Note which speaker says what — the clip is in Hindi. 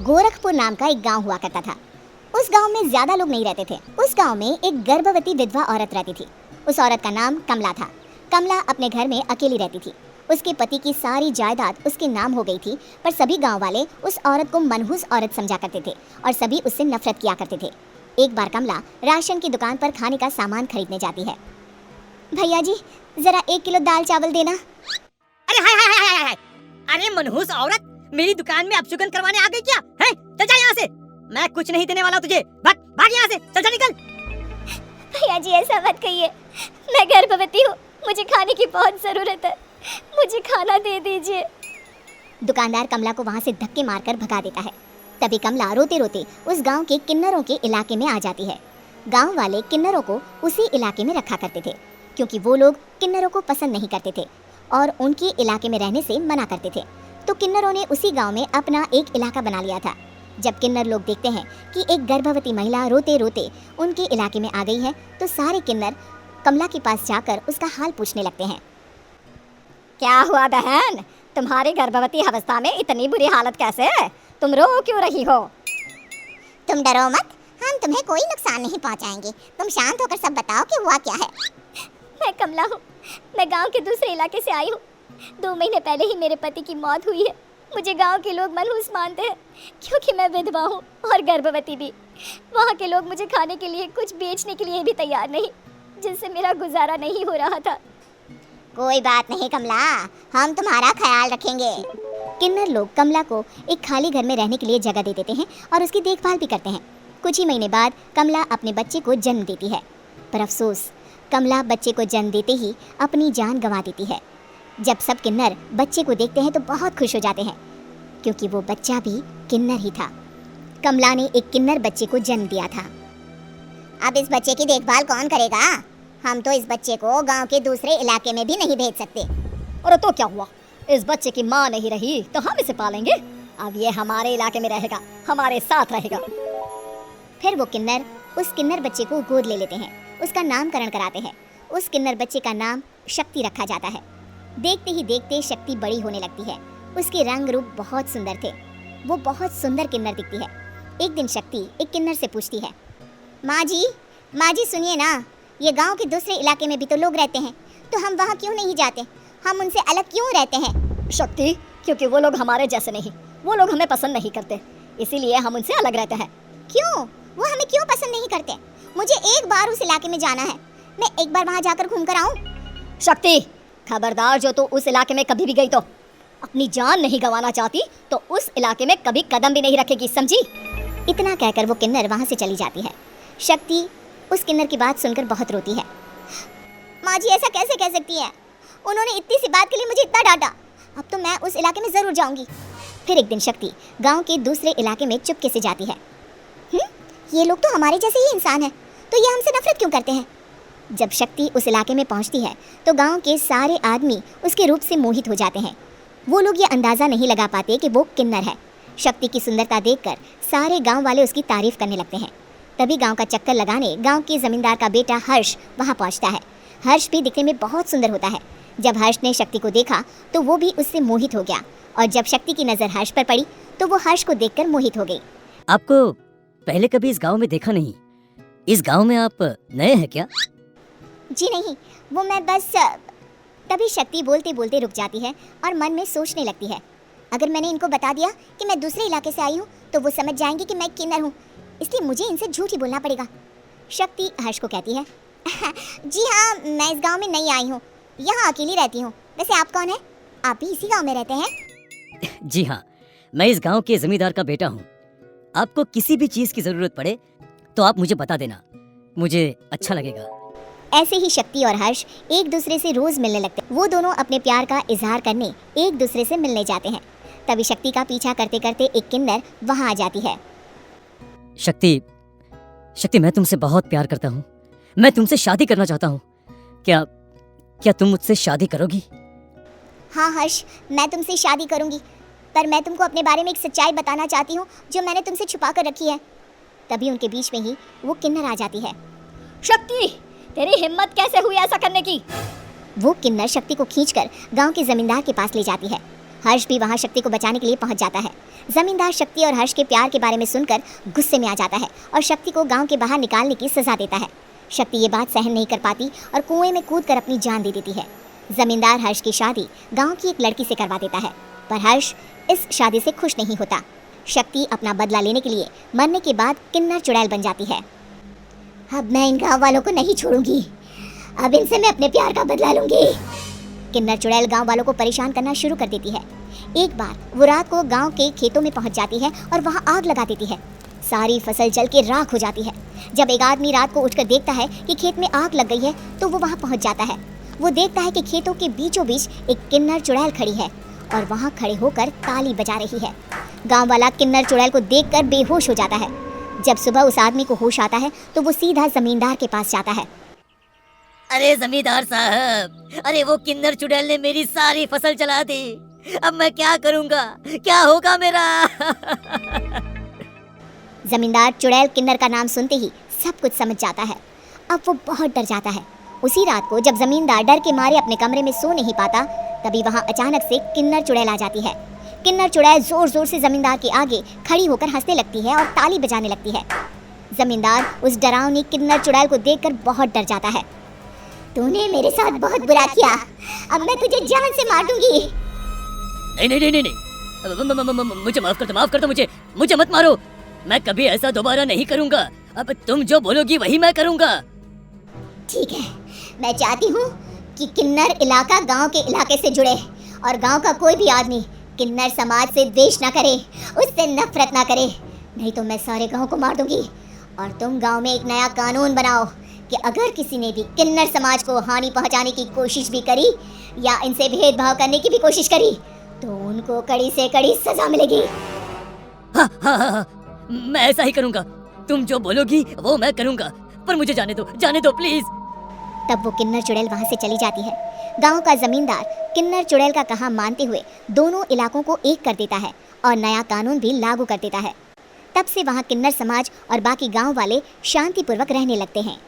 Speaker 1: गोरखपुर नाम का एक गांव हुआ करता था। उस गांव में ज्यादा लोग नहीं रहते थे। उस गांव में एक गर्भवती विधवा औरत रहती थी। उस औरत का नाम कमला था। कमला अपने घर में अकेली रहती थी। उसके पति की सारी जायदाद उसके नाम हो गई थी, पर सभी गांव वाले उस औरत को मनहूस औरत समझा करते थे और सभी उससे नफरत किया करते थे। एक बार कमला राशन की दुकान पर खाने का सामान खरीदने जाती है। भैया जी, जरा 1 किलो दाल चावल देना।
Speaker 2: अरे हाय हाय हाय हाय, अरे मनहूस औरत, मेरी दुकान में अपशुगन करवाने आ गई क्या है? चल जा यहाँ से, मैं कुछ नहीं देने वाला तुझे। भाग भाग यहाँ से, चल जा निकल।
Speaker 1: भैया जी ऐसा मत कहिए, मैं गर्भवती हूँ, मुझे खाने की बहुत जरूरत है, मुझे खाना दे दीजिए। दुकानदार कमला को वहाँ से धक्के मारकर भगा देता है। तभी कमला रोते रोते उस गांव के किन्नरों के इलाके में आ जाती है। गांव वाले किन्नरों को उसी इलाके में रखा करते थे, क्योंकि वो लोग किन्नरों को पसंद नहीं करते थे और उनके इलाके में रहने से मना करते थे। तो किन्नरों ने उसी गांव में अपना एक इलाका बना लिया था। जब किन्नर लोग देखते हैं कि एक गर्भवती महिला रोते रोते उनके इलाके में आ गई है, तो सारे किन्नर कमला के पास जाकर उसका हाल पूछने लगते हैं।
Speaker 2: क्या हुआ बहन, तुम्हारी गर्भवती अवस्था में इतनी बुरी हालत कैसे है? तुम रो क्यों रही हो?
Speaker 1: तुम डरो मत, हम तुम्हें कोई नुकसान नहीं पहुंचाएंगे। तुम शांत होकर सब बताओ कि हुआ क्या है। मैं कमला हूँ, मैं गांव के दूसरे इलाके से आई हूँ। 2 महीने पहले ही मेरे पति की मौत हुई है। मुझे गांव के लोग मनहूस मानते हैं, क्योंकि मैं विधवा हूँ और गर्भवती भी। वहाँ के लोग मुझे खाने के लिए कुछ बेचने के लिए भी तैयार नहीं, जिससे मेरा गुजारा नहीं हो रहा था। कोई बात नहीं कमला, हम तुम्हारा ख्याल रखेंगे। किन्नर लोग कमला को एक खाली घर में रहने के लिए जगह दे देते हैं और उसकी देखभाल भी करते हैं। कुछ ही महीने बाद कमला अपने बच्चे को जन्म देती है, पर अफसोस, कमला बच्चे को जन्म देते ही अपनी जान गंवा देती है। जब सब किन्नर बच्चे को देखते हैं तो बहुत खुश हो जाते हैं, क्योंकि वो बच्चा भी किन्नर ही था। कमला ने एक किन्नर बच्चे को जन्म दिया था। अब इस बच्चे की देखभाल कौन करेगा? हम तो इस बच्चे को गांव के दूसरे इलाके में भी नहीं भेज सकते।
Speaker 2: और तो क्या हुआ, इस बच्चे की माँ नहीं रही तो हम इसे पालेंगे। अब ये हमारे इलाके में रहेगा, हमारे साथ रहेगा।
Speaker 1: फिर वो किन्नर उस किन्नर बच्चे को गोद ले लेते हैं, उसका नामकरण कराते हैं। उस किन्नर बच्चे का नाम शक्ति रखा जाता है। देखते ही देखते शक्ति बड़ी होने लगती है। उसके रंग रूप बहुत सुंदर थे। वो बहुत सुंदर किन्नर दिखती है। एक दिन शक्ति एक किन्नर से पूछती है, माँ जी सुनिए ना, ये गांव के दूसरे इलाके में भी तो लोग रहते हैं, तो हम वहाँ क्यों नहीं जाते? हम उनसे अलग क्यों रहते हैं?
Speaker 2: शक्ति, क्योंकि वो लोग हमारे जैसे नहीं, वो लोग हमें पसंद नहीं करते, इसीलिए हम उनसे अलग रहते हैं।
Speaker 1: क्यों? वो हमें क्यों पसंद नहीं करते? मुझे एक बार उस इलाके में जाना है, मैं एक बार वहाँ जाकर घूम कर आऊँ।
Speaker 2: शक्ति, खबरदार, जो तू उस इलाके में कभी भी गई तो अपनी जान नहीं गंवाना चाहती तो उस इलाके में कभी कदम भी नहीं रखेगी, समझी?
Speaker 1: इतना कहकर वो किन्नर वहाँ से चली जाती है। शक्ति उस किन्नर की बात सुनकर बहुत रोती है। माँ जी ऐसा कैसे कह सकती है? उन्होंने इतनी सी बात के लिए मुझे इतना डांटा। अब तो मैं उस इलाके में ज़रूर जाऊंगी। फिर एक दिन शक्ति गांव के दूसरे इलाके में चुपके से जाती है। ये लोग तो हमारे जैसे ही इंसान हैं, तो ये हमसे नफरत क्यों करते हैं? जब शक्ति उस इलाके में पहुंचती है तो गांव के सारे आदमी उसके रूप से मोहित हो जाते हैं। वो लोग ये अंदाज़ा नहीं लगा पाते कि वो किन्नर है। शक्ति की सुंदरता देखकर सारे गाँव वाले उसकी तारीफ करने लगते हैं। तभी गांव का चक्कर लगाने गांव के जमींदार का बेटा हर्ष वहां पहुंचता है। हर्ष भी दिखने में बहुत सुंदर होता है। जब हर्ष ने शक्ति को देखा तो वो भी उससे मोहित हो गया, और जब शक्ति की नज़र हर्ष पर पड़ी तो वो हर्ष को देखकर मोहित हो गई।
Speaker 3: आपको पहले कभी इस गांव में देखा नहीं। इस गांव में आप नए हैं क्या?
Speaker 1: जी नहीं, वो मैं बस। तभी शक्ति बोलते बोलते रुक जाती है और मन में सोचने लगती है, अगर मैंने इनको बता दिया कि मैं दूसरे इलाके से आई हूँ तो वो समझ जाएंगे कि मैं किन्नर हूँ, इसलिए मुझे इनसे झूठ ही बोलना पड़ेगा। शक्ति हर्ष को कहती है, जी हाँ, मैं इस गांव में नई आई हूँ, यहाँ अकेली रहती हूँ। वैसे आप कौन है? आप भी इसी गांव में रहते हैं?
Speaker 3: जी हाँ, मैं इस गांव के जमींदार का बेटा हूँ। आपको किसी भी चीज की जरूरत पड़े तो आप मुझे बता देना, मुझे अच्छा लगेगा।
Speaker 1: ऐसे ही शक्ति और हर्ष एक दूसरे से रोज मिलने लगते। वो दोनों अपने प्यार का इजहार करने एक दूसरे से मिलने जाते हैं। तभी शक्ति का पीछा करते करते एक किन्नर वहाँ आ जाती है।
Speaker 3: शक्ति, मैं तुमसे बहुत प्यार करता हूँ। मैं तुमसे शादी करना चाहता हूँ। क्या तुम मुझसे शादी करोगी?
Speaker 1: हाँ हर्ष, मैं तुमसे शादी करूँगी, पर मैं तुमको अपने बारे में एक सच्चाई बताना चाहती हूँ जो मैंने तुमसे छुपा कर रखी है। तभी उनके बीच में ही वो किन्नर आ जाती है।
Speaker 2: शक्ति, तेरी हिम्मत कैसे हुई ऐसा करने की?
Speaker 1: वो किन्नर शक्ति को खींचकर गांव के जमींदार के पास ले जाती है। हर्ष भी वहाँ शक्ति को बचाने के लिए पहुँच जाता है। जमींदार शक्ति और हर्ष के प्यार के बारे में सुनकर गुस्से में आ जाता है और शक्ति को गांव के बाहर निकालने की सजा देता है। शक्ति ये बात सहन नहीं कर पाती और कुएं में कूदकर अपनी जान दे देती है। जमींदार हर्ष की शादी गांव की एक लड़की से करवा देता है, पर हर्ष इस शादी से खुश नहीं होता। शक्ति अपना बदला लेने के लिए मरने के बाद किन्नर चुड़ैल बन जाती है। अब मैं इन गाँव वालों को नहीं छोड़ूंगी, अब इनसे मैं अपने प्यार का बदला लूंगी। किन्नर चुड़ैल गांव वालों को परेशान करना शुरू कर देती है। एक बार वो रात को गांव के खेतों में पहुंच जाती है और वहां आग लगा देती है। सारी फसल जल के राख हो जाती है। जब एक आदमी रात को उठकर देखता है कि खेत में आग लग गई है तो वो वहां पहुंच जाता है। वो देखता है कि खेतों के बीचों बीच एक किन्नर चुड़ैल खड़ी है और वहां खड़े होकर ताली बजा रही है। गाँव वाला किन्नर चुड़ैल को देखकर बेहोश हो जाता है। जब सुबह उस आदमी को होश आता है तो वो सीधा जमींदार के पास जाता है।
Speaker 2: अरे जमींदार साहब, अरे वो किन्नर चुड़ैल ने मेरी सारी फसल जला दी। अब मैं क्या करूंगा, क्या होगा मेरा?
Speaker 1: जमींदार चुड़ैल किन्नर का नाम सुनते ही सब कुछ समझ जाता है। अब वो बहुत डर जाता है। उसी रात को जब जमींदार डर के मारे अपने कमरे में सो नहीं पाता, तभी वहां अचानक से किन्नर चुड़ैल आ जाती है। किन्नर चुड़ैल जोर जोर से जमींदार के आगे खड़ी होकर हंसने लगती है और ताली बजाने लगती है। जमींदार उस डरावनी किन्नर चुड़ैल को देखकर बहुत डर जाता है। तूने मेरे साथ बहुत बुरा किया, अब मैं तुझे जान से मार दूंगी।
Speaker 3: नहीं नहीं नहीं नहीं, नहीं। मुझे माफ कर दो मुझे मत मारो। मैं कभी ऐसा दोबारा नहीं करूंगा। अब तुम जो बोलोगी वही मैं करूंगा।
Speaker 1: ठीक है, मैं चाहती हूँ कि किन्नर इलाका गांव के इलाके से जुड़े और गांव का कोई भी आदमी किन्नर समाज से द्वेष ना करे, उससे नफरत ना करे, नहीं तो मैं सारे गांव को मार दूंगी। और तुम गांव में एक नया कानून बनाओ कि अगर किसी ने भी किन्नर समाज को हानि पहुंचाने की कोशिश भी करी या इनसे भेदभाव करने की भी कोशिश करी तो उनको कड़ी से कड़ी सजा मिलेगी।
Speaker 3: हाँ, मैं ऐसा ही करूंगा। तुम जो बोलोगी वो मैं करूंगा, पर मुझे जाने दो प्लीज।
Speaker 1: तब वो किन्नर चुड़ैल वहां से चली जाती है। गांव का जमींदार किन्नर चुड़ैल का कहा मानते हुए दोनों इलाकों को एक कर देता है और नया कानून भी लागू कर देता है। तब से वहां किन्नर समाज और बाकी गांव वाले शांतिपूर्वक रहने लगते हैं।